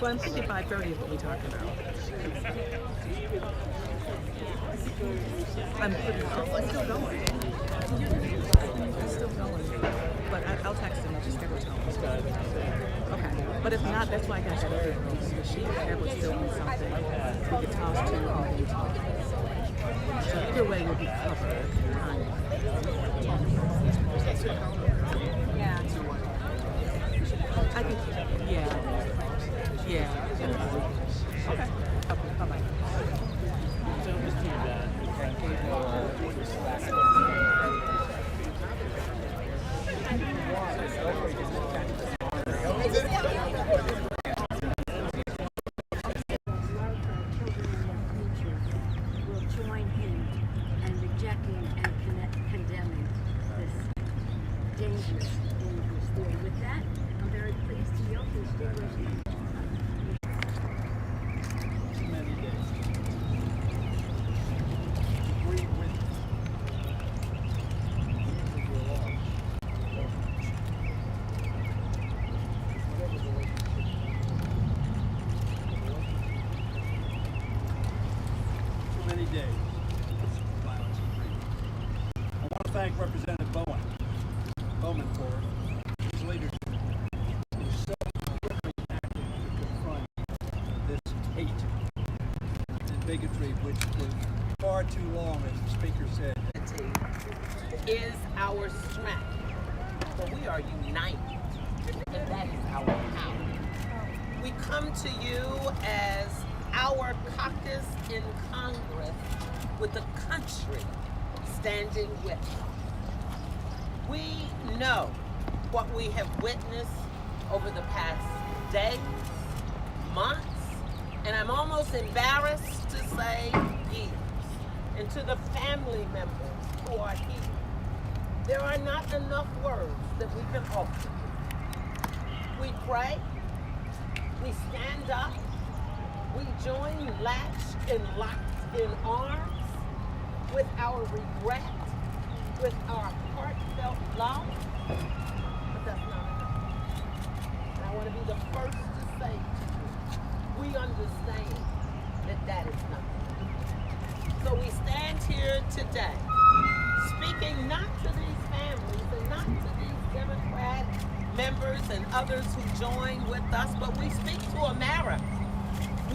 Well, I'm thinking 5:30 is what we talked about. I'm still going. It's still going. But I'll text him. I'll just schedule time. Okay. But if not, that's why I got that other thing. So she was still doing something. We could toss to and then talk. So either way, we'll be covered. Yeah. I think, yeah. Yeah. Okay. Okay. Bye-bye. Will join him in rejecting and condemning this dangerous theory. With that, I'm very pleased to yield to Distinguished. Days. Violence and freedom. I want to thank Representative Bowman for his leadership. He's so quickly acting to confront this hate and bigotry, which was far too long, as the speaker said. Is our strength, but we are united, and that is our power. We come to you as our caucus in Congress with the country standing with us. We know what we have witnessed over the past days, months, and I'm almost embarrassed to say years. And to the family members who are here, there are not enough words that we can offer. We pray, we stand up, we join latched and locked in arms with our regret, with our heartfelt love, but that's not enough. And I want to be the first to say to you, we understand that that is not enough. So we stand here today, speaking not to these families and not to these Democrat members and others who join with us, but we speak to America.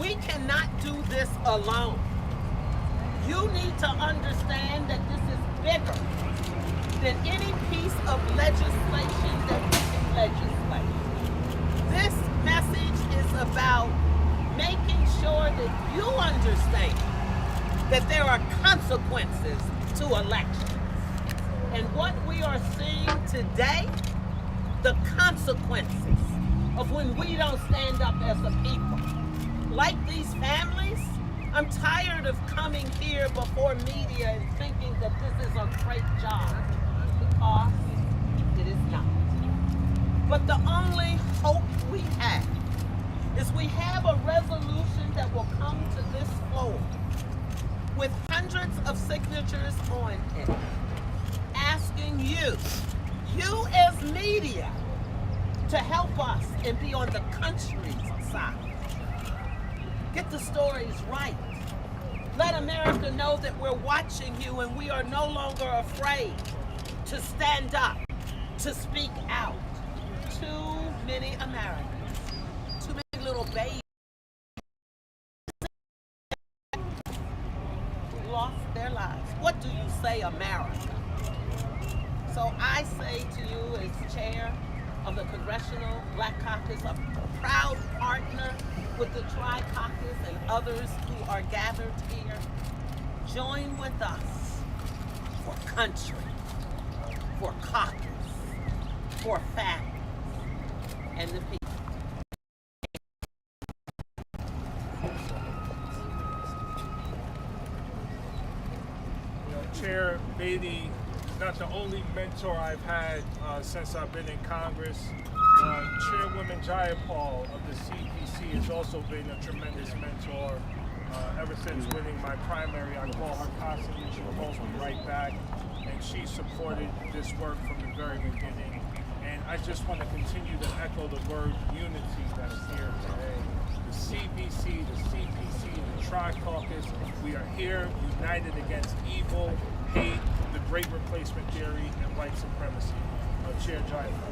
We cannot do this alone. You need to understand that this is bigger than any piece of legislation that we can legislate. This message is about making sure that you understand that there are consequences to elections. And what we are seeing today, the consequences of when we don't stand up as a people. Like these families, I'm tired of coming here before media and thinking that this is a great job, because it is not. But the only hope we have is we have a resolution that will come to this floor with hundreds of signatures on it, asking you as media, to help us and be on the country's side. Get the stories right. Let America know that we're watching you and we are no longer afraid to stand up, to speak out. Too many Americans, too many little babies lost their lives. What do you say, America? So I say to you as chair of the Congressional Black Caucus, a proud partner with the Tri-Caucus and others who are gathered here, join with us for country, for caucus, for families, and the people. Chair Beatty is not the only mentor I've had since I've been in Congress. Chairwoman Jayapal of the CPC has also been a tremendous mentor. Ever since winning my primary, I call her constantly. She calls me right back, and she supported this work from the very beginning. And I just want to continue to echo the word unity that is here today. Tribe Caucus. We are here, united against evil, hate, the Great Replacement Theory, and white supremacy. Chair Jayapal.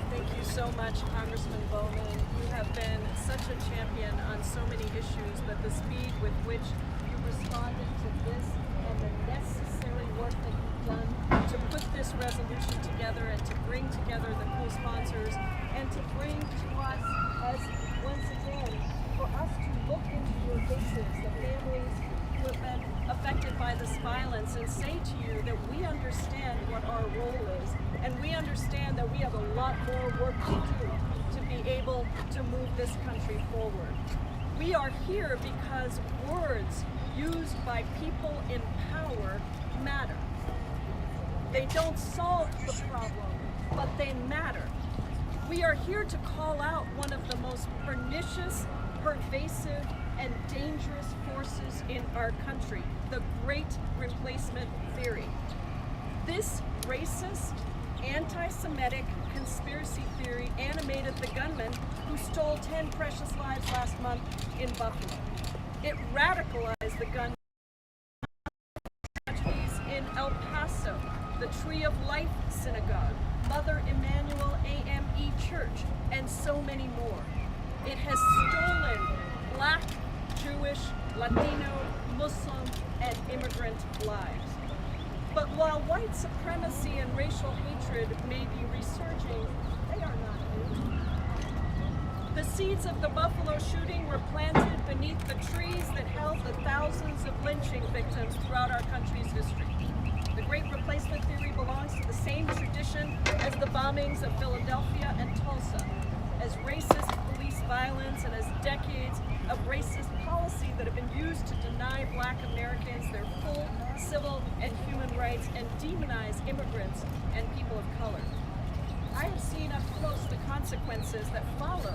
Thank you so much, Congressman Bowman. You have been such a champion on so many issues, but the speed with which you responded to this and the necessary work that you've done to put this resolution together and to bring together the co-sponsors and to bring to us, as once again, for us to look into your faces, the families who have been affected by this violence, and say to you that we understand what our role is, and we understand that we have a lot more work to do to be able to move this country forward. We are here because words used by people in power matter. They don't solve the problem, but they matter. We are here to call out one of the most pernicious, pervasive, and dangerous forces in our country, the Great Replacement Theory. This racist, anti-Semitic conspiracy theory animated the gunman who stole 10 precious lives last month in Buffalo. It radicalized the gunman in El Paso, the Tree of Life Synagogue, Mother Emanuel AME Church, and so many more. It has stolen Black, Jewish, Latino, Muslim, and immigrant lives. But while white supremacy and racial hatred may be resurging, they are not new. The seeds of the Buffalo shooting were planted beneath the trees that held the thousands of lynching victims throughout our country's history. The Great Replacement Theory belongs to the same tradition as the bombings of Philadelphia and Tulsa, as racist police violence, and as decades of racist policy that have been used to deny Black Americans their full civil and human rights and demonize immigrants and people of color. I have seen up close the consequences that follow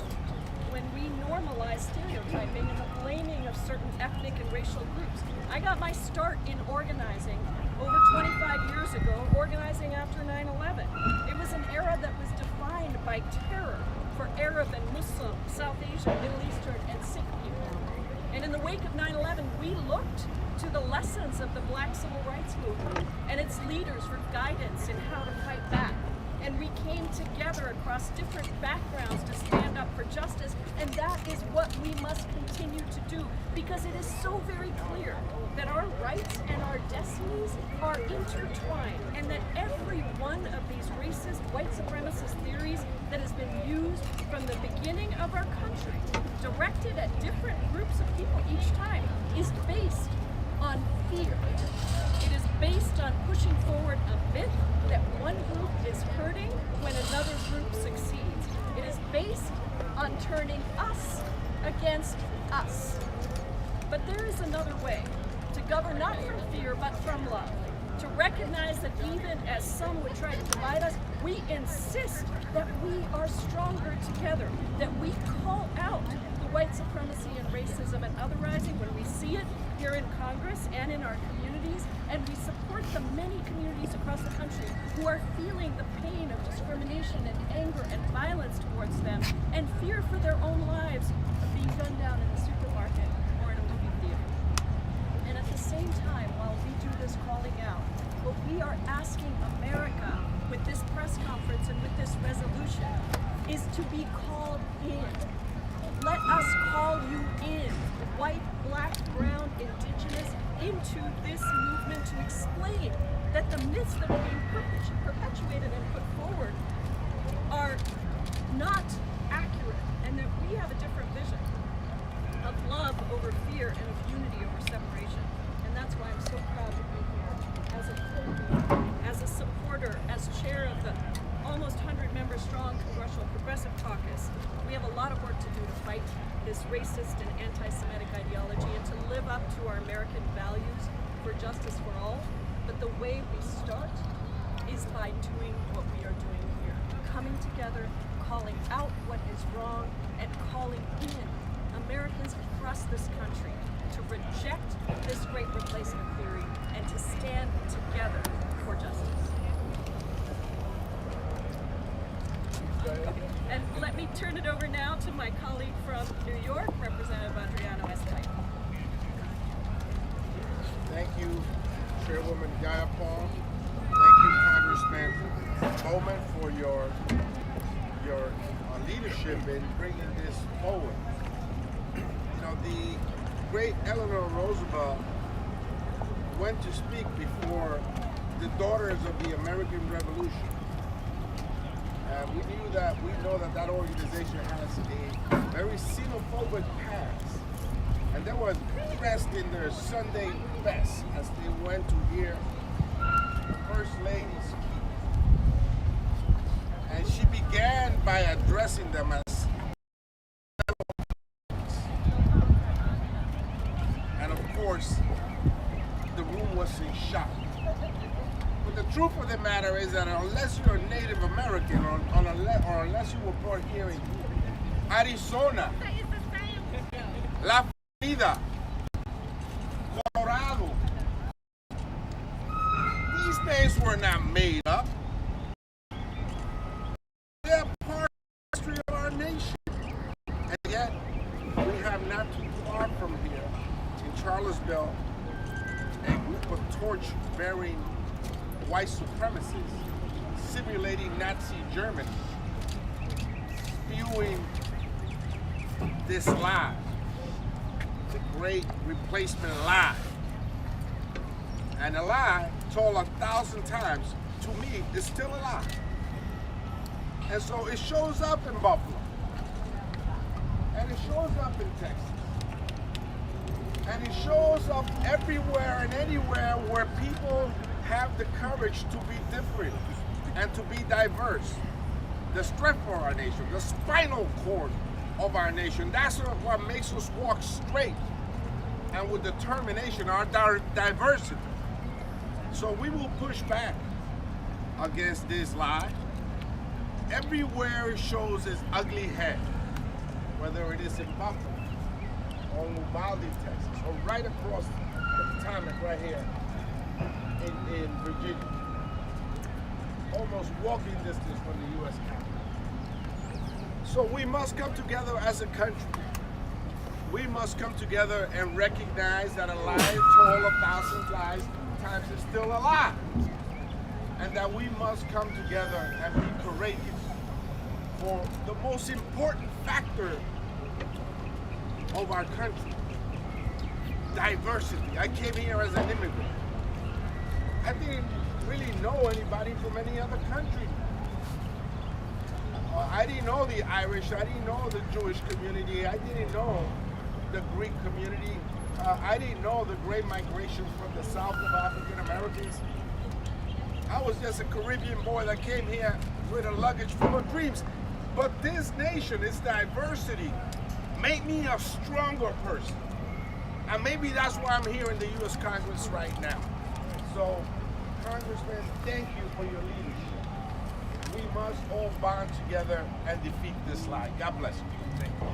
when we normalize stereotyping and the blaming of certain ethnic and racial groups. I got my start in organizing over 25 years ago, organizing after 9/11. It was an era that was defined by terror for Arab and Muslim, South Asian, Middle Eastern, and Sikh people. And in the wake of 9/11, we looked to the lessons of the Black Civil Rights Movement and its leaders for guidance in how to fight back. And we came together across different backgrounds to stand up for justice, and that is what we must continue to do, because it is so very clear that our rights and our destinies are intertwined, and that every one of these racist, white supremacist theories that has been used from the beginning of our country, directed at different groups of people each time, is based on fear. It is based on pushing forward a myth that one group is hurting when another group succeeds. It is based on turning us against us. But there is another way to govern, not from fear, but from love. To recognize that even as some would try to divide us, we insist that we are stronger together, that we call out the white supremacy and racism and otherizing when we see it here in Congress and in our communities, and we support the many communities across the country who are feeling the pain of discrimination and anger and violence towards them, and fear for their own lives of being gunned down in a supermarket or in a movie theater. And at the same time, while we do this calling out, what we are asking America with this press conference and with this resolution is to be called in. Let us call you in, white, black, brown, indigenous, into this movement to explain that the myths that are being perpetuated and put forward are not accurate, and that we have a different vision of love over fear and of unity over separation. And that's why I'm so proud to be here as a co-leader, as a supporter, as chair of the almost 100-member strong Congressional Progressive Caucus. We have a lot of work to do to fight this racist and anti-Semitic ideology and to live up to our American values for justice for all. But the way we start is by doing what we are doing here. Coming together, calling out what is wrong, and calling in Americans across this country to reject this Great Replacement Theory and to stand together for justice. And let me turn it over now to my colleague from New York, Representative Adriano Escalante. you, Chairwoman Jayapal. Thank you, Congressman Bowman, for your leadership in bringing this forward. You know, the great Eleanor Roosevelt went to speak before the Daughters of the American Revolution. We know that organization has a very xenophobic past. And they were dressed in their Sunday best as they went to hear the First Lady speak. And she began by addressing them as and of course, the room was in shock. But the truth of the matter is that unless you're a Native American or unless you were born here in Arizona, La Florida, Colorado, these names were not made up. They're part of the history of our nation. And yet, we have not too far from here, in Charlottesville, a group of torch-bearing white supremacists simulating Nazi Germany, spewing this lie, the great replacement lie. And a lie told 1,000 times, to me, is still a lie. And so it shows up in Buffalo, and it shows up in Texas, and it shows up everywhere and anywhere where people have the courage to be different and to be diverse. The strength of our nation, the spinal cord of our nation, that's what makes us walk straight and with determination, our diversity. So we will push back against this lie. Everywhere it shows its ugly head, whether it is in Buffalo or Uvalde, Texas, or right across the Potomac right here in Virginia, almost walking distance from the U.S. Capitol. So we must come together as a country. We must come together and recognize that a lie told 1,000 lies times is still a lie. And that we must come together and be courageous for the most important factor of our country, diversity. I came here as an immigrant. I didn't really know anybody from any other country. I didn't know the Irish, I didn't know the Jewish community, I didn't know the Greek community, I didn't know the great migration from the south of African Americans. I was just a Caribbean boy that came here with a luggage full of dreams. But this nation, its diversity, made me a stronger person. And maybe that's why I'm here in the U.S. Congress right now. So, Congressman, thank you for your leadership. We must all bond together and defeat this lie. God bless you. Thank you.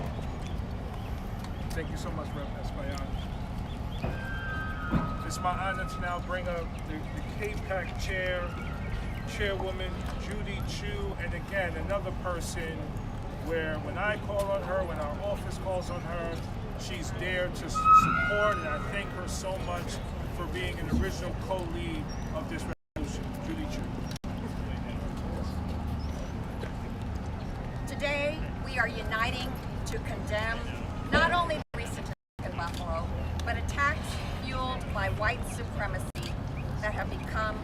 Thank you so much, Rev. That's my honor. It's my honor to now bring up the KPAC chairwoman, Judy Chu, and again, another person where when I call on her, when our office calls on her, she's there to support, and I thank her so much for being an original co-lead of this resolution. Judy Chu. Today, we are uniting to condemn not only the recent attack in Buffalo, but attacks fueled by white supremacy that have become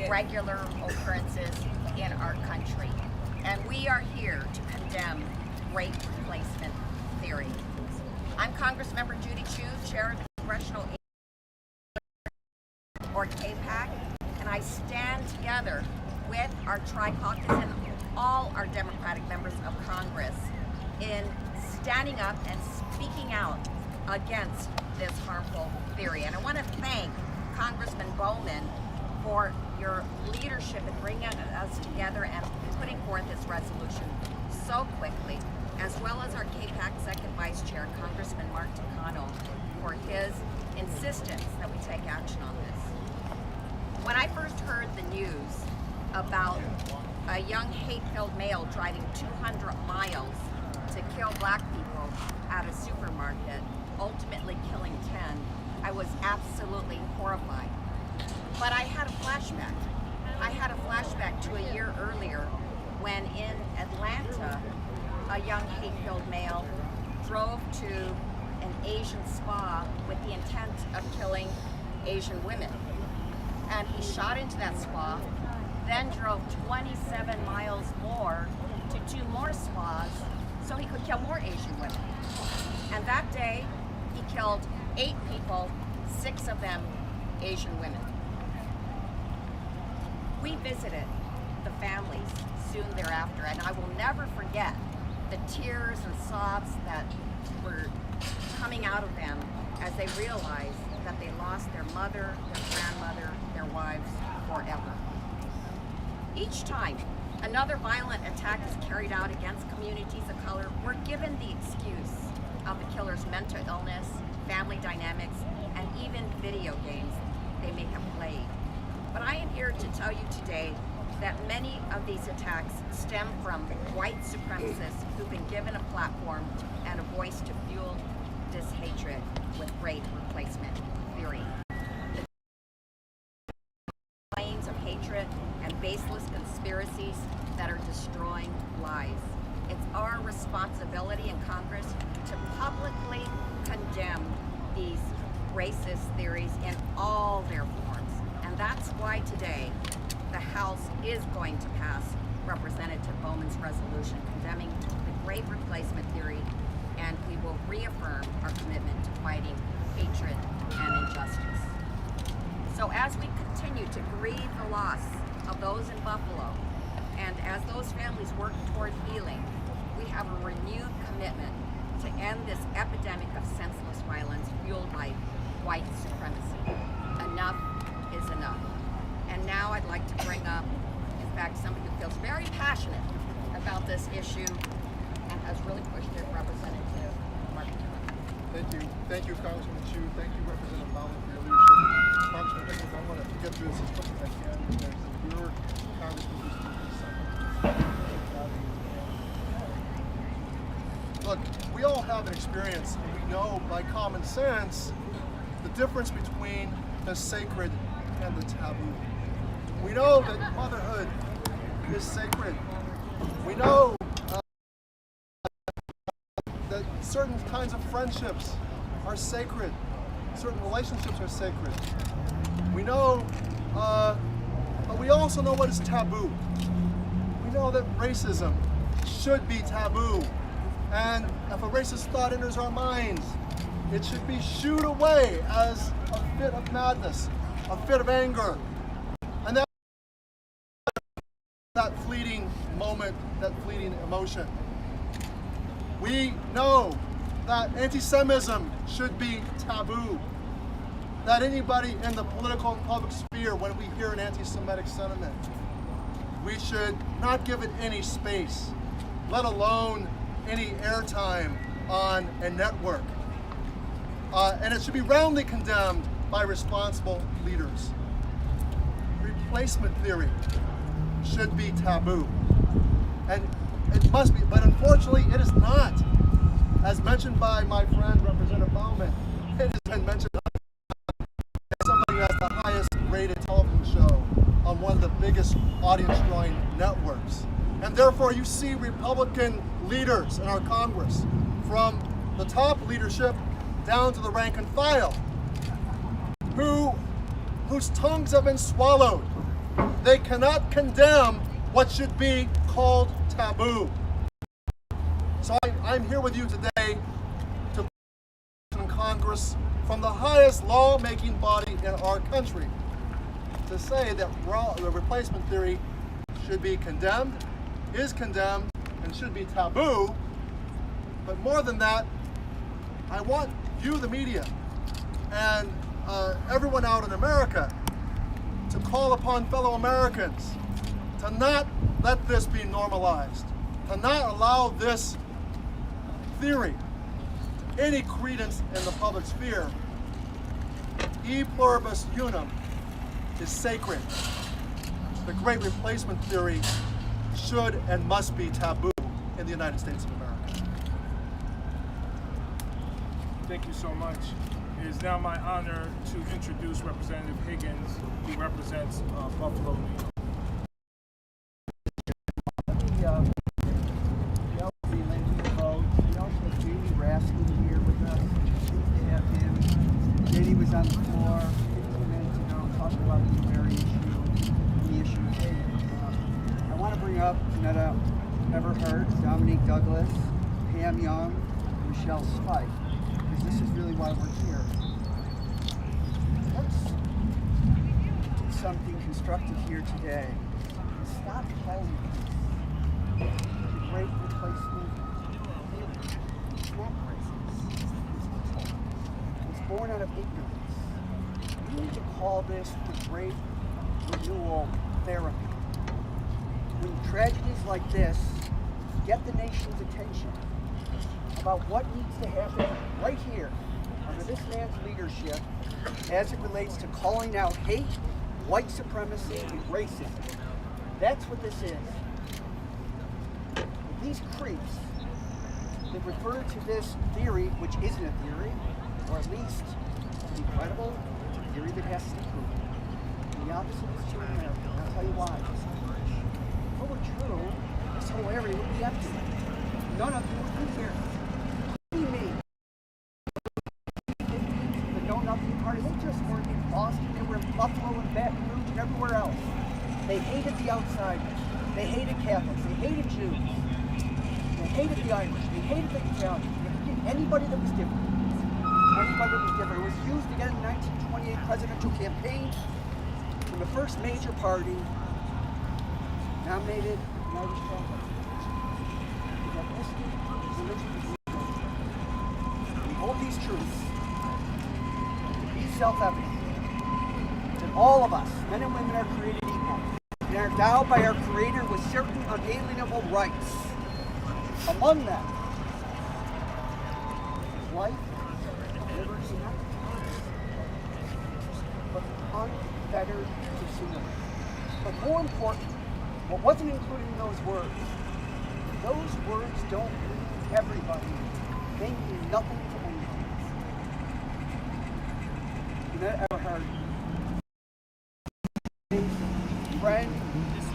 regular occurrences in our country. And we are here to condemn rape replacement theory. I'm Congressmember Judy Chu, Chair of the Congressional or KPAC, and I stand together with our Tri-Caucus and all our Democratic members of Congress in standing up and speaking out against this harmful theory. And I want to thank Congressman Bowman for your leadership in bringing us together and putting forth this resolution so quickly, as well as our KPAC Second Vice Chair, Congressman Mark Takano, for his insistence that we take action on this. When I first heard the news about a young hate-filled male driving 200 miles to kill black people at a supermarket, ultimately killing 10, I was absolutely horrified. But I had a flashback. I had a flashback to a year earlier when in Atlanta, a young hate-filled male drove to an Asian spa with the intent of killing Asian women. And he shot into that spa, then drove 27 miles more to 2 more spas so he could kill more Asian women. And that day, he killed 8 people, 6 of them Asian women. We visited the families soon thereafter, and I will never forget the tears and sobs that were coming out of them as they realized that they lost their mother, their grandmother, their wives forever. Each time another violent attack is carried out against communities of color, we're given the excuse of the killer's mental illness, family dynamics, and even video games they may have played. But I am here to tell you today that many of these attacks stem from white supremacists who've been given a platform and a voice to fuel this hatred with great replacement theory. The claims of hatred and baseless conspiracies that are destroying lives. It's our responsibility in Congress to publicly condemn these racist theories in all their forms. And that's why today the House is going to pass Representative Bowman's resolution condemning the great replacement theory, and we will reaffirm our commitment to fighting hatred and injustice. So as we continue to grieve the loss of those in Buffalo, and as those families work toward healing, we have a renewed commitment to end this epidemic of senseless violence fueled by white supremacy. Enough is enough. And now I'd like to bring up, in fact, somebody who feels very passionate about this issue and has really pushed it, Representative Martin. Thank you, Congressman Chu. Thank you, Representative Bowman, for your leadership. Congressman Pickens, I want to get through this as quick as I can because your Congressman is doing something. Look, we all have an experience, and we know by common sense the difference between the sacred and the taboo. We know that motherhood is sacred. We know that certain kinds of friendships are sacred. Certain relationships are sacred. We know, but we also know what is taboo. We know that racism should be taboo. And if a racist thought enters our minds, it should be shooed away as a fit of madness, a fit of anger. And that fleeting moment, that fleeting emotion. We know that anti-Semitism should be taboo. That anybody in the political and public sphere, when we hear an anti-Semitic sentiment, we should not give it any space, let alone any airtime on a network. And it should be roundly condemned by responsible leaders. Replacement theory should be taboo. And it must be, but unfortunately it is not. As mentioned by my friend Representative Bowman, it has been mentioned as somebody who has the highest rated television show on one of the biggest audience drawing networks. And therefore you see Republican leaders in our Congress, from the top leadership down to the rank and file, whose tongues have been swallowed. They cannot condemn what should be called taboo. So I'm here with you today to in Congress from the highest lawmaking body in our country to say that the replacement theory should be condemned, is condemned, and should be taboo. But more than that, I want you, the media, and everyone out in America to call upon fellow Americans to not let this be normalized, to not allow this theory any credence in the public sphere. E pluribus unum is sacred. The great replacement theory should and must be taboo in the United States of America. Thank you so much. It is now my honor to introduce Representative Higgins, who represents Buffalo, New York. Danny was on the floor 15 minutes ago talking about this very issue, the issue. I want to bring up Janetta Everhart, Dominique Douglas, Pam Young, Michelle Spike, because this is really why we're here. Let's do something constructive here today. Stop calling this the great replacement. It's not racist. It's born out of ignorance. We need to call this the great renewal therapy. When tragedies like this get the nation's attention about what needs to happen right here under this man's leadership as it relates to calling out hate, white supremacy, and racism. That's what this is. These creeps that refer to this theory, which isn't a theory, or at least, to be credible, it's a theory that has to be proven. And the opposite is true in America. I'll tell you why. If it were true, this whole area would be empty. None of you would be here. Including me. The Know Nothing Party, they just weren't in Boston, they were in Buffalo and Baton Rouge and everywhere else. They hated the outsiders. They hated Catholics. They hated Jews. They hated the Irish. They hated the Italians. They hated anybody that was different. Anybody that was different. It was used again in the 1928 presidential campaign when the first major party nominated an Irish Catholic. Ethnicity, religion, we hold these truths to be self-evident that all of us, men and women, are created equal and are endowed by our Creator with certain unalienable rights. Among them, life, liberty, not but unfettered pursuit. But more important, what wasn't included in those words don't mean everybody. They mean nothing to anyone. Janetta Everhart, friend, is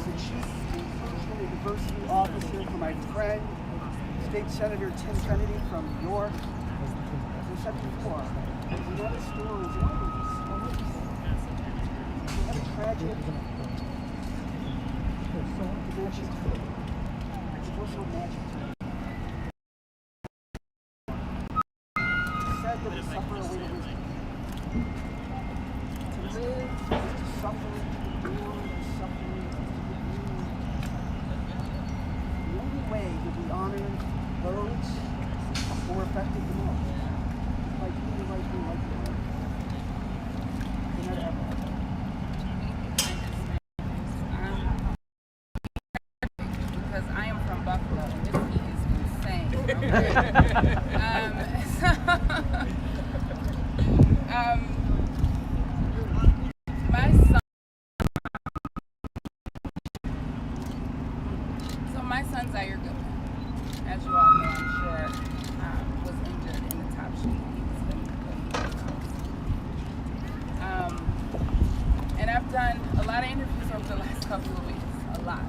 the chief inclusion and diversity officer for my friend, State Senator Tim Kennedy from New York. As I said before, Janetta's story is always a tragic, magic. It's also magic. It's said that we suffer away to wisdom. To live is to suffer, to endure is suffering, is to be the only way that we honor those who are affected the most. Like you, like you, like you. Janetta Everhart. Because I am from Buffalo and this heat is insane. My son Zaire Goodman, as you all know, I'm sure, was injured in the top sheet. He was in and I've done a lot of interviews over the last couple of weeks, a lot.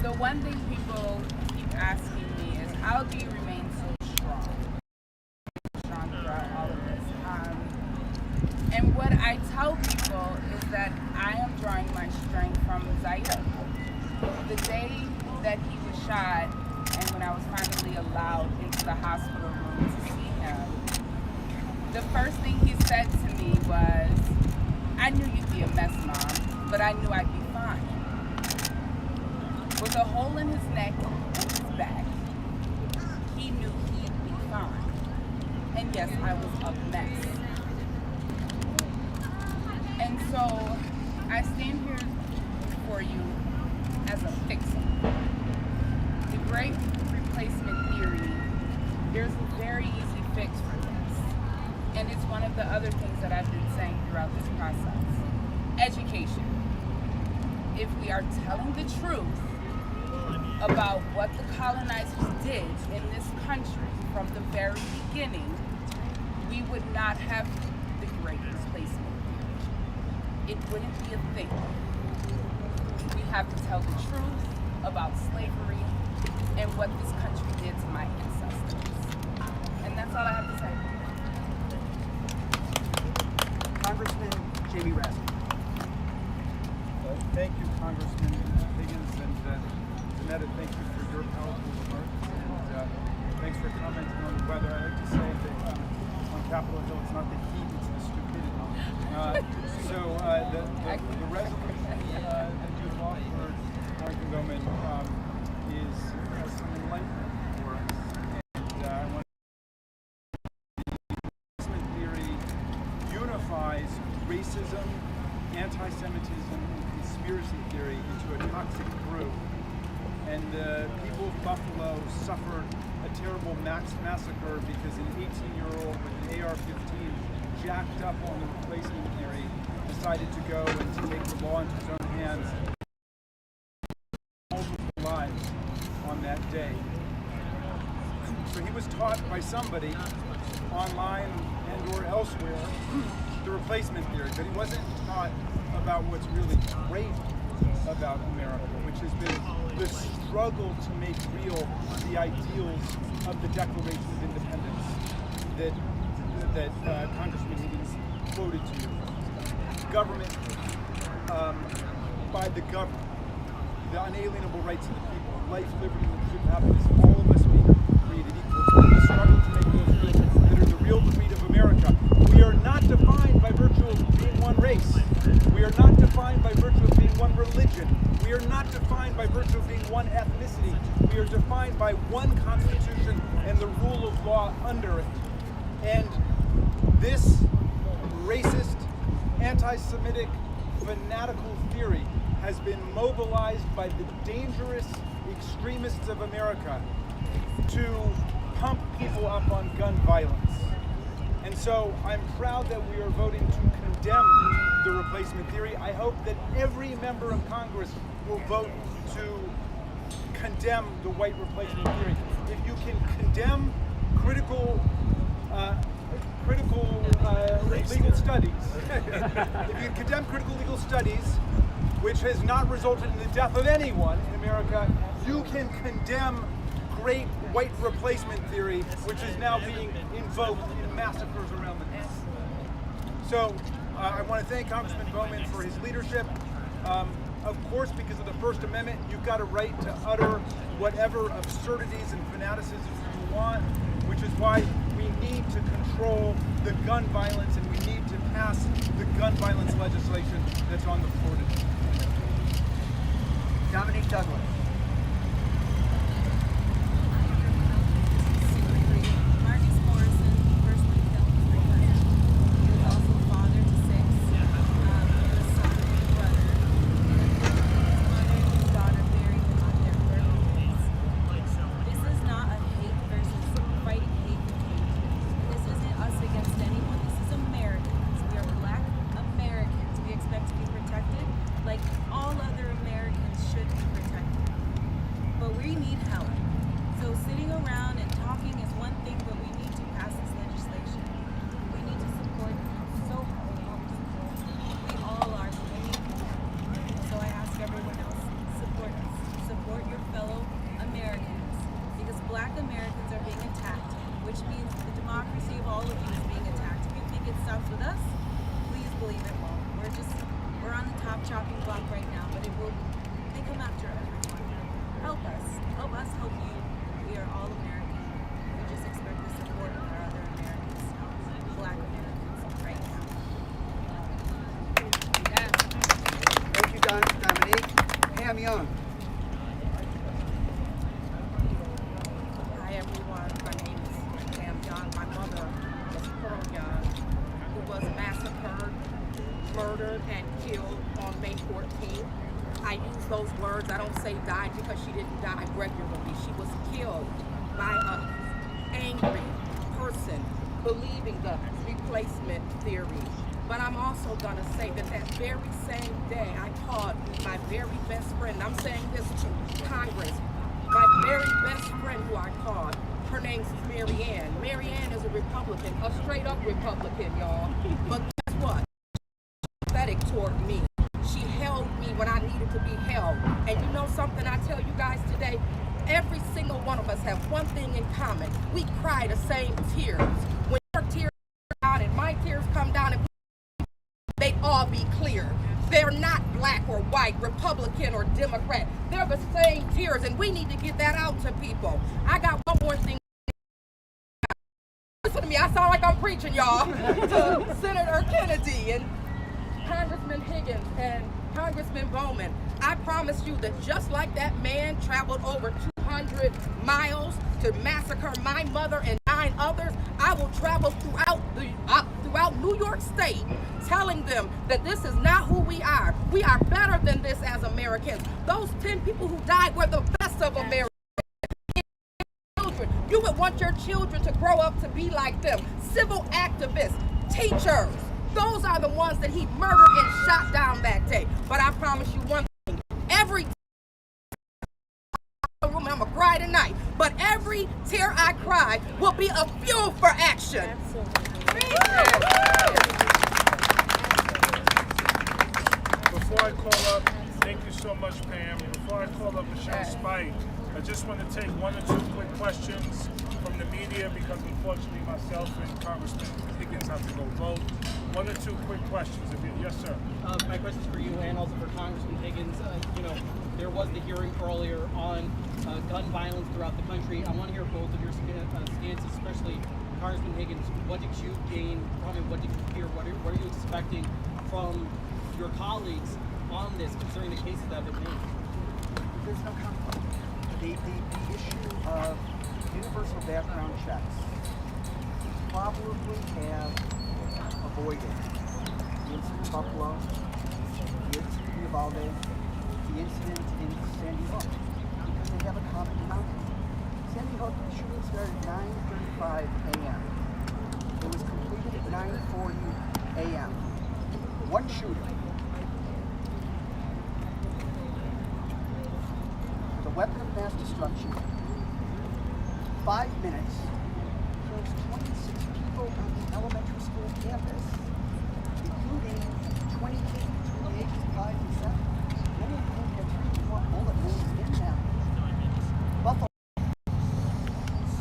The one thing people keep asking me is, how do you remain so strong throughout all of this? And what I tell people is that I am drawing my strength from Zaire. The day that he was shot, and when I was finally allowed into the hospital room to see him, the first thing he said to me was, I knew you'd be a mess, Mom, but I knew I'd be fine. With a hole in his neck and his back, he knew he'd be fine. And yes, I was a mess. And so I stand here before you as a fixer. The great replacement theory, there's a very easy fix for this. And it's one of the other things that I've been saying throughout this process. Education. If we are telling the truth about what the colonizers did in this country from the very beginning, we would not have the great replacement. It wouldn't be a thing. We have to tell the truth about slavery and what this country did to my ancestors. And that's all I have to say. Congressman Jamie Raskin. Thank you, Congressman Higgins, and Janetta, thank you for your powerful remarks, and thanks for commenting on the weather. I like to say that on Capitol Hill, it's not the heat, it's the stupidity. The resolution that you've offered, Congressman Bowman, has some enlightenment for us, and I want replacement theory unifies racism, anti-Semitism, and conspiracy theory into a toxic brew. And the people of Buffalo suffered a terrible massacre because an 18-year-old with an AR-15 jacked up on the replacement theory decided to go and to take the law into his own hands. Multiple lives on that day. So he was taught by somebody online and or elsewhere the replacement theory, but he wasn't taught about what's really great about America, which has been the struggle to make real the ideals of the Declaration of Independence that Congressman Higgins quoted to you. Government by the government, the unalienable rights of the people, life, liberty, and the pursuit of happiness, all of us being created equal. It's been the struggle to make those real that are the real creed of America. We are not defined by virtue of being one race. We are not defined by virtue of being one religion. We are not defined by virtue of being one ethnicity. We are defined by one Constitution and the rule of law under it. And this racist, anti-Semitic, fanatical theory has been mobilized by the dangerous extremists of America to pump people up on gun violence. And so I'm proud that we are voting to condemn the replacement theory. I hope that every member of Congress will vote to condemn the white replacement theory. If you can condemn critical legal studies, if you condemn critical legal studies, which has not resulted in the death of anyone in America, you can condemn great white replacement theory, which is now being invoked in massacres around the country. So I want to thank Congressman Bowman for his leadership. Of course, because of the First Amendment, you've got a right to utter whatever absurdities and fanaticism you want, which is why we need to control the gun violence and we need to pass the gun violence legislation that's on the floor today. Dominique Douglas. Hi everyone, my name is Pam Young. My mother was Pearl Young, who was massacred, murdered, and killed on May 14th. I use those words, I don't say died because she didn't die regularly. She was killed by an angry person believing the replacement theory. But I'm also going to say that that very same day, I called my very best friend. I'm saying this to Congress. My very best friend who I called Her name's Mary Ann. Mary Ann is a Republican, a straight up Republican, y'all. But guess what? Pathetic toward me. She held me when I needed to be held. And you know something I tell you guys today? Every single one of us have one thing in common. We cry the same tears. When your tears come down and my tears come down, and they'd all be clear. They're not black or white, Republican or Democrat. They're the same tears, and we need to get that out to people. I got one more thing. Listen to me, I sound like I'm preaching, y'all. To Senator Kennedy and Congressman Higgins and Congressman Bowman. I promise you that just like that man traveled over 200 miles to massacre my mother and 9 others, I will travel throughout New York State telling them that this is not who we are. We are better than this as Americans. Those 10 people who died were the best of Americans. You would want your children to grow up to be like them. Civil activists, teachers, those are the ones that he murdered and shot down that day. But I promise you one thing, every I'm gonna cry tonight, but every tear I cry will be a fuel for action. Before I call up, thank you so much, Pam. Before I call up Michelle Spike, I just want to take 1 or 2 quick questions from the media because unfortunately myself and Congressman Higgins have to go vote. 1 or 2 quick questions. Yes, sir. My question is for you and also for Congressman Higgins. There was the hearing earlier on gun violence throughout the country. I want to hear both of your stances, especially Congressman Higgins. What did you gain from it? What did you hear? What are you expecting from your colleagues on this, considering the cases that have been made? There's no conflict. The issue of universal background checks probably have avoided the incident in Buffalo, the incident in Uvalde, the incident in Sandy Hook, because they have a common denominator. Sandy Hook shooting started at 9:35 a.m. It was completed at 9:40 a.m. One shooter. The weapon of mass destruction. 5 minutes kills 26 people on the elementary school campus, including 20 kids between the ages of 5 and 7. Many of whom have 3 or 4 bullet wounds in them. Buffalo.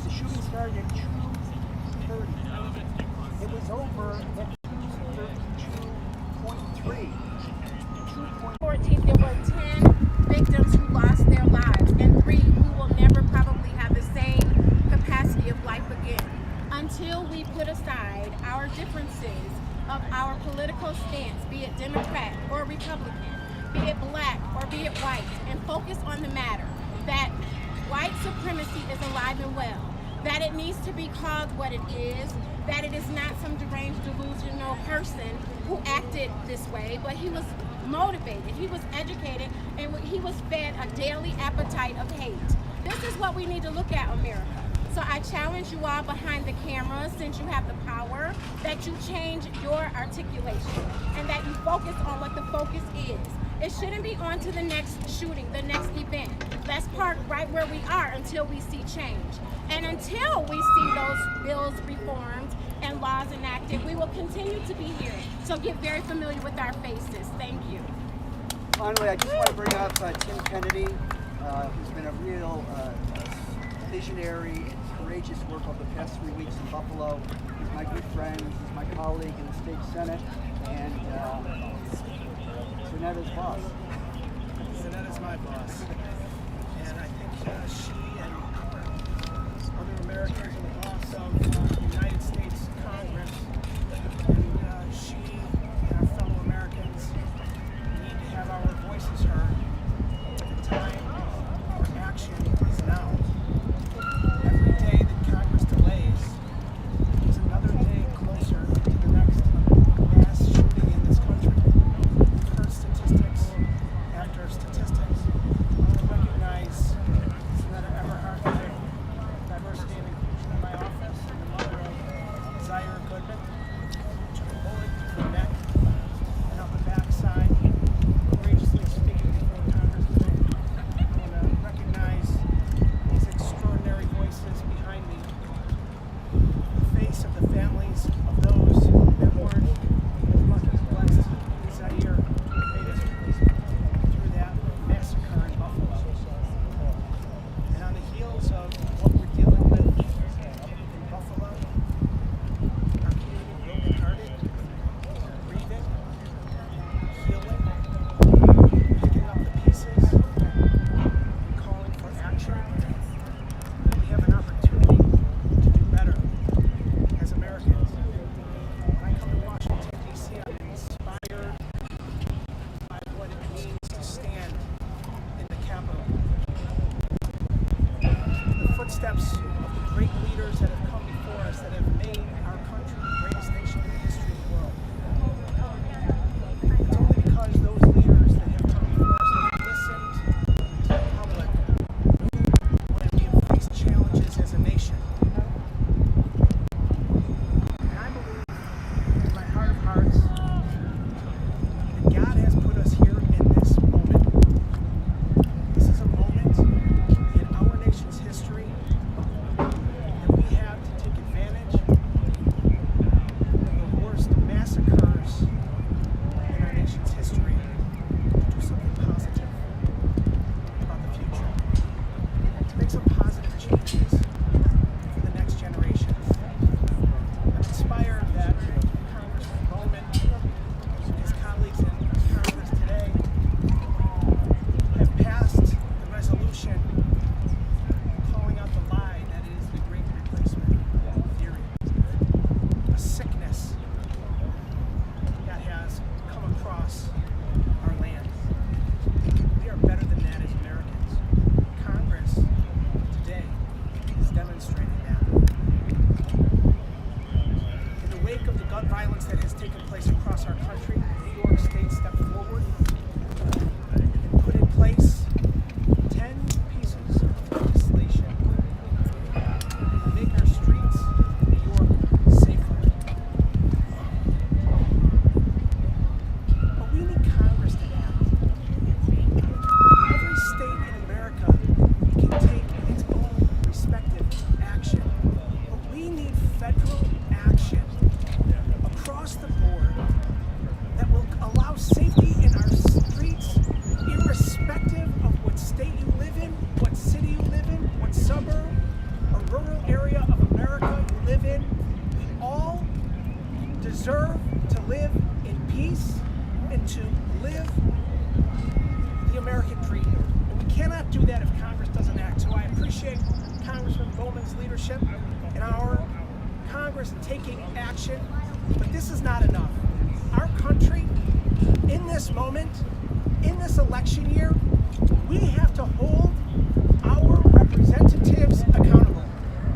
The shooting started at 2:30. It was over at 2:32.3. 14th, there were 10 victims who lost their lives, and 3 who will never probably have the same capacity of life again. Until we put aside our differences of our political stance, be it Democrat or Republican, be it black or be it white, and focus on the matter that white supremacy is alive and well, that it needs to be called what it is, that it is not some deranged, delusional person who acted this way, but he was motivated, he was educated, and he was fed a daily appetite of hate. This is what we need to look at, America. So I challenge you all behind the camera, since you have the power, that you change your articulation and that you focus on what the focus is. It shouldn't be on to the next shooting, the next event. Let's park right where we are until we see change. And until we see those bills reformed and laws enacted, we will continue to be here. So get very familiar with our faces. Thank you. Finally, I just want to bring up Tim Kennedy, who's been a real visionary and courageous work over the past 3 weeks in Buffalo. He's my good friend, he's my colleague in the state senate, and Zanetta's boss. Zanetta's my boss. And I think she and other Americans are the boss of the United States Congress. And she and our fellow Americans need to have our voices heard. The time for action is now. Every day that Congress delays is another day closer to the next mass shooting in this country. We've heard statistics after statistics. I want to recognize Senator Everhart, diversity and inclusion in my office, and the mother of Zaire Goodman, took a bullet to the neck and up the backside, courageously speaking before Congress today. I want to recognize these extraordinary voices behind me families of those that weren't as lucky as blessed as Zaire made us through that massacre in Buffalo. And on the heels of what we're dealing with in Buffalo, our community brokenhearted, grieving, healing, picking up the pieces, and calling for action. We have an opportunity to do better as Americans. When I come to Washington, D.C., I'm inspired by what it means to stand in the Capitol. The footsteps of the great leaders that have come before us that have made our country the greatest nation in the history of the world. It's only because those leaders that have come before us have listened to the public when we have faced challenges as a nation. And I believe in my heart of hearts that God has put us here in this moment. This is a moment in our nation's history that we have to take advantage of the worst massacres in our nation's history to do something positive about the future, to make some positive changes for the next generation. I'm inspired that Congressman Bowman and his colleagues in Congress today have passed the resolution calling out the lie that is the Great Replacement theory, a sickness that has come across our land. We are better than that as Americans. Congress today is demonstrating that. In the wake of the gun violence that has taken place across our country, New York State stepped forward and put in place 10 pieces of legislation to make our streets in New York safer. But we need Congress to act. Every state in America can take its own respective action. But we need federal action across the board that will allow safety in our streets, irrespective of what state you live in, what city you live in, what suburb or rural area of America you live in. We all deserve to live in peace and to live the American dream. And we cannot do that if Congress doesn't act. So I appreciate Congressman Bowman's leadership and our Congress taking action, but this is not enough. Our country, in this moment, in this election year, we have to hold our representatives accountable,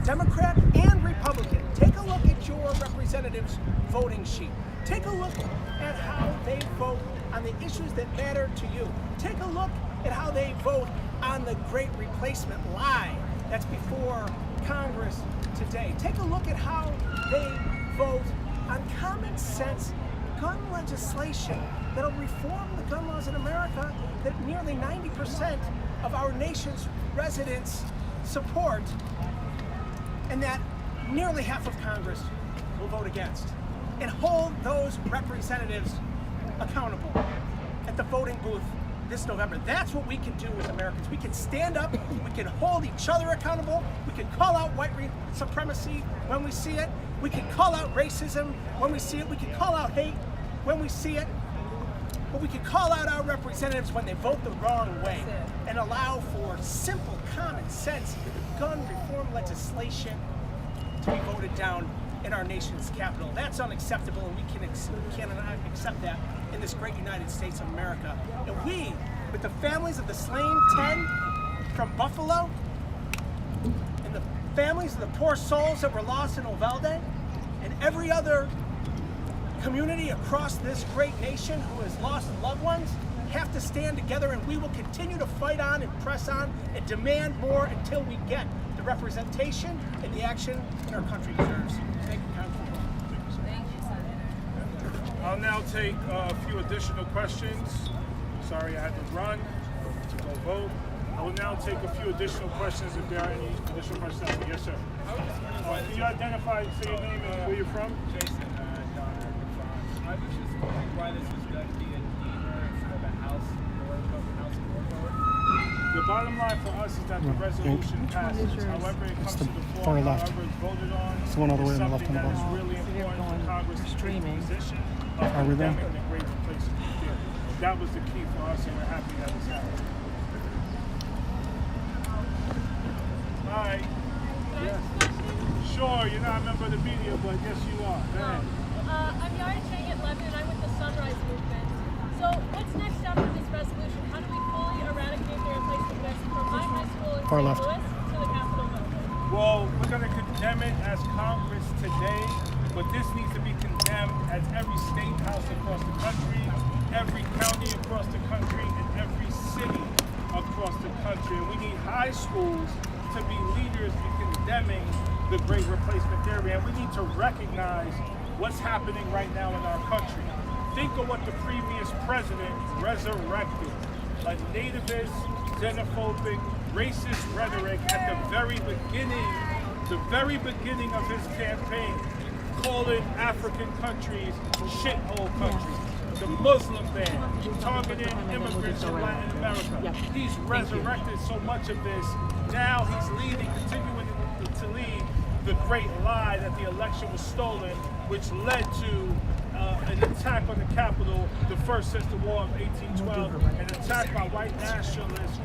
Democrat and Republican. Take a look at your representatives' voting sheet. Take a look at how they vote on the issues that matter to you. Take a look at how they vote on the Great Replacement lie that's before Congress today. Take a look at how they vote on common sense gun legislation that'll reform the gun laws in America that nearly 90% of our nation's residents support, and that nearly half of Congress will vote against. And hold those representatives accountable at the voting booth this November. That's what we can do as Americans. We can stand up, we can hold each other accountable, we can call out white supremacy when we see it, we can call out racism when we see it, we can call out hate when we see it, but we can call out our representatives when they vote the wrong way and allow for simple common sense gun reform legislation to be voted down in our nation's capital. That's unacceptable, and we cannot accept that in this great United States of America. And we, with the families of the slain 10 from Buffalo, and the families of the poor souls that were lost in Uvalde, and every other community across this great nation who has lost loved ones, have to stand together, and we will continue to fight on and press on and demand more until we get the representation and the action that our country deserves. Thank you, Congressman. Thank you, Senator. I'll now take a few additional questions. Sorry, I had to run to go vote. I will now take a few additional questions if there are any additional questions. Yes, sir. Can you identify, say your name and where you're from? Jason, I was just wondering why this is going to be a deemer instead of a house floor vote. The bottom line for us is that the resolution passes. However it comes to the floor, however it's voted on, It's the one all the way is on the left something hand that is of really important for Congress to take a position of Are we there? condemning the great replacement theory. That was the key for us, and we're happy that it's happening. Hi. Yes. Sure, you're not a member of the media, but yes, you are. Go ahead. I'm Yara Chang at Lebanon. I'm with the Sunrise Movement. So what's next after this resolution? How do we fully eradicate the replacement list from my high school in St. Louis to the Capitol building? Well, we're going to condemn it as Congress today, but this needs to be condemned as every state house across the country, every county across the country, and every city across the country. And we need high schools to be leaders in condemning the great replacement theory, and we need to recognize what's happening right now in our country. Think of what the previous president resurrected: a nativist, xenophobic, racist rhetoric at the very beginning of his campaign, calling African countries shithole countries. The Muslim ban, targeting immigrants in Latin America. He's resurrected so much of this. Now he's continuing to lead the great lie that the election was stolen, which led to an attack on the Capitol, the first since the War of 1812, an attack by white nationalists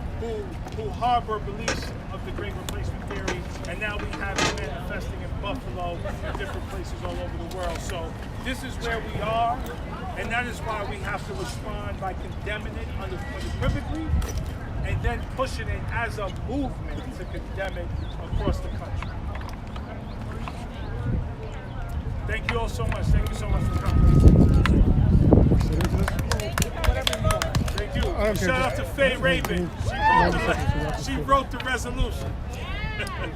who harbor beliefs of the great replacement theory, and now we have it manifesting in Buffalo and different places all over the world. So this is where we are, and that is why we have to respond by condemning it unequivocally, and then pushing it as a movement to condemn it across the country. Thank you all so much. Thank you so much for coming. Thank you. Shout out to Faye Raven. She wrote the resolution.